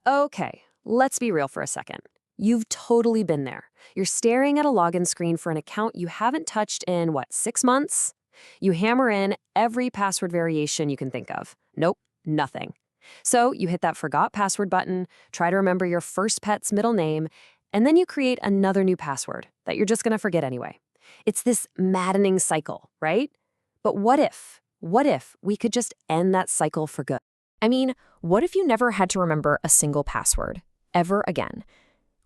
Okay, let's be real for a second. You've totally been there. You're staring at a login screen for an account you haven't touched in, what, 6 months? You hammer in every password variation you can think of. Nope, nothing. So you hit that forgot password button, try to remember your first pet's middle name, and then you create another new password that you're just going to forget anyway. It's this maddening cycle, right? But what if? What if we could just end that cycle for good? I mean, what if you never had to remember a single password, ever again?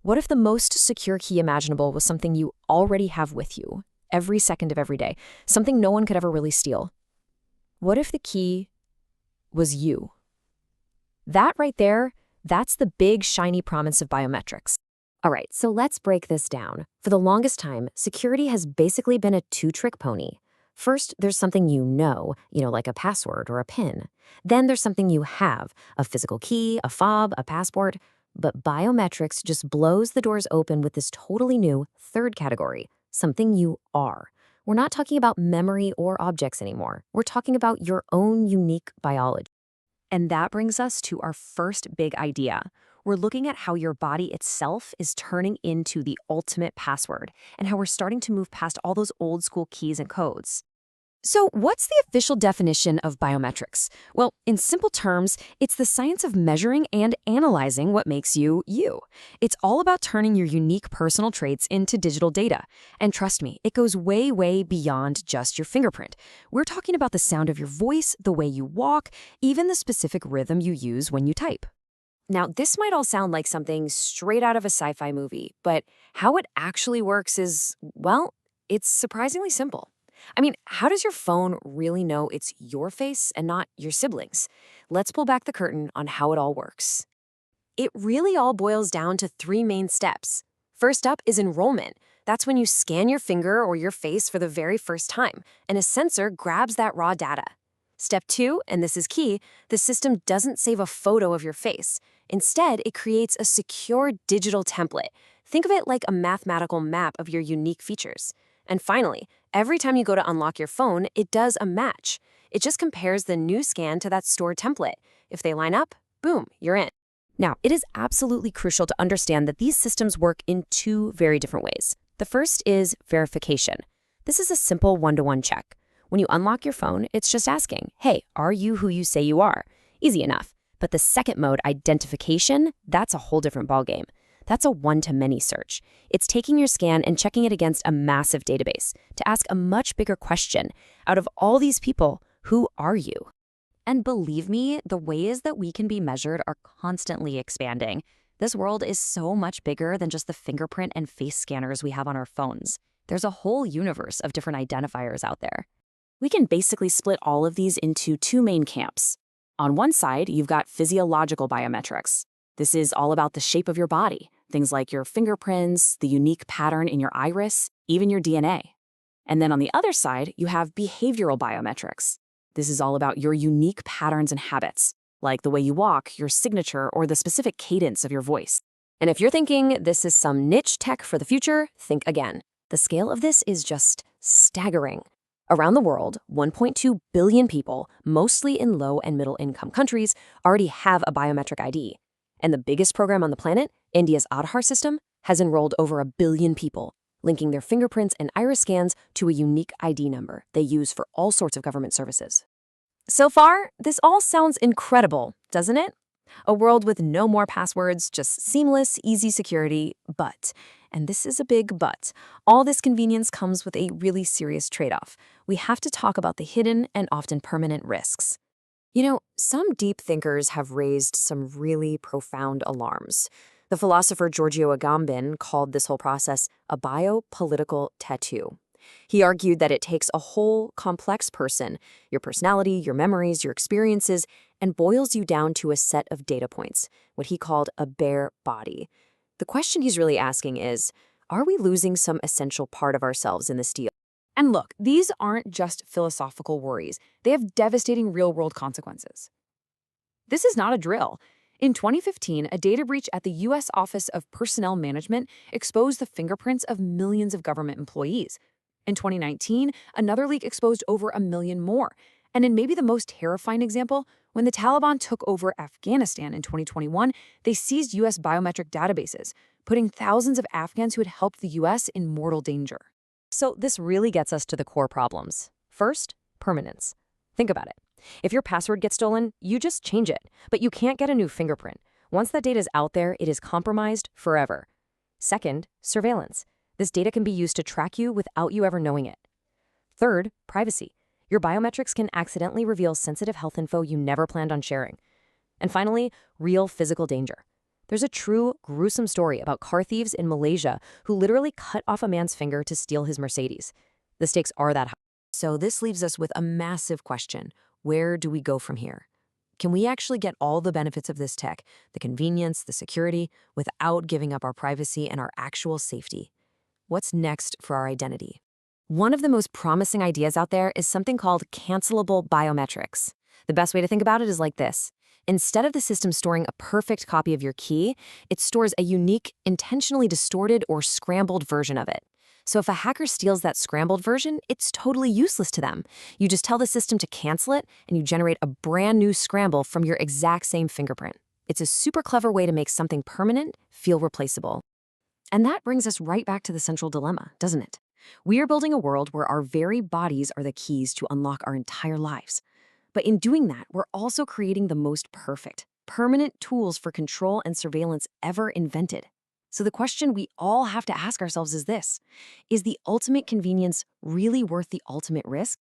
What if the most secure key imaginable was something you already have with you, every second of every day, something no one could ever really steal? What if the key was you? That right there, that's the big, shiny promise of biometrics. All right, so let's break this down. For the longest time, security has basically been a two-trick pony. First, there's something like a password or a PIN. Then there's something you have, a physical key, a fob, a passport. But biometrics just blows the doors open with this totally new third category, something you are. We're not talking about memory or objects anymore. We're talking about your own unique biology. And that brings us to our first big idea. We're looking at how your body itself is turning into the ultimate password and how we're starting to move past all those old school keys and codes. So what's the official definition of biometrics? Well, in simple terms, it's the science of measuring and analyzing what makes you, you. It's all about turning your unique personal traits into digital data. And trust me, it goes way, way beyond just your fingerprint. We're talking about the sound of your voice, the way you walk, even the specific rhythm you use when you type. Now, this might all sound like something straight out of a sci-fi movie, but how it actually works is, well, it's surprisingly simple. I mean, how does your phone really know it's your face and not your siblings? Let's pull back the curtain on how it all works. It really all boils down to three main steps. First up is enrollment. That's when you scan your finger or your face for the very first time, and a sensor grabs that raw data. Step two, and this is key, the system doesn't save a photo of your face. Instead, it creates a secure digital template. Think of it like a mathematical map of your unique features. And finally, every time you go to unlock your phone, it does a match. It just compares the new scan to that stored template. If they line up, boom, you're in. Now, it is absolutely crucial to understand that these systems work in two very different ways. The first is verification. This is a simple one-to-one check. When you unlock your phone, it's just asking, hey, are you who you say you are? Easy enough. But the second mode, identification, that's a whole different ballgame. That's a one-to-many search. It's taking your scan and checking it against a massive database to ask a much bigger question. Out of all these people, who are you? And believe me, the ways that we can be measured are constantly expanding. This world is so much bigger than just the fingerprint and face scanners we have on our phones. There's a whole universe of different identifiers out there. We can basically split all of these into two main camps. On one side, you've got physiological biometrics. This is all about the shape of your body, things like your fingerprints, the unique pattern in your iris, even your DNA. And then on the other side, you have behavioral biometrics. This is all about your unique patterns and habits, like the way you walk, your signature, or the specific cadence of your voice. And if you're thinking this is some niche tech for the future, think again. The scale of this is just staggering. Around the world, 1.2 billion people, mostly in low and middle income countries, already have a biometric ID. And the biggest program on the planet, India's Aadhaar system, has enrolled over 1 billion people, linking their fingerprints and iris scans to a unique ID number they use for all sorts of government services. So far, this all sounds incredible, doesn't it? A world with no more passwords, just seamless, easy security, but, and this is a big but, all this convenience comes with a really serious trade-off. We have to talk about the hidden and often permanent risks. You know, some deep thinkers have raised some really profound alarms. The philosopher Giorgio Agamben called this whole process a biopolitical tattoo. He argued that it takes a whole complex person, your personality, your memories, your experiences, and boils you down to a set of data points, what he called a bare body. The question he's really asking is, are we losing some essential part of ourselves in this deal? And look, these aren't just philosophical worries. They have devastating real-world consequences. This is not a drill. In 2015, a data breach at the U.S. Office of Personnel Management exposed the fingerprints of millions of government employees. In 2019, another leak exposed over 1 million more. And in maybe the most terrifying example, when the Taliban took over Afghanistan in 2021, they seized U.S. biometric databases, putting thousands of Afghans who had helped the U.S. in mortal danger. So this really gets us to the core problems. First, permanence. Think about it. If your password gets stolen, you just change it, but you can't get a new fingerprint. Once that data is out there, it is compromised forever. Second, surveillance. This data can be used to track you without you ever knowing it. Third, privacy. Your biometrics can accidentally reveal sensitive health info you never planned on sharing. And finally, real physical danger. There's a true, gruesome story about car thieves in Malaysia who literally cut off a man's finger to steal his Mercedes. The stakes are that high. So this leaves us with a massive question. Where do we go from here? Can we actually get all the benefits of this tech, the convenience, the security, without giving up our privacy and our actual safety? What's next for our identity? One of the most promising ideas out there is something called cancelable biometrics. The best way to think about it is like this. Instead of the system storing a perfect copy of your key, it stores a unique, intentionally distorted or scrambled version of it. So if a hacker steals that scrambled version, it's totally useless to them. You just tell the system to cancel it, and you generate a brand new scramble from your exact same fingerprint. It's a super clever way to make something permanent feel replaceable. And that brings us right back to the central dilemma, doesn't it? We are building a world where our very bodies are the keys to unlock our entire lives. But in doing that, we're also creating the most perfect, permanent tools for control and surveillance ever invented. So the question we all have to ask ourselves is this: is the ultimate convenience really worth the ultimate risk?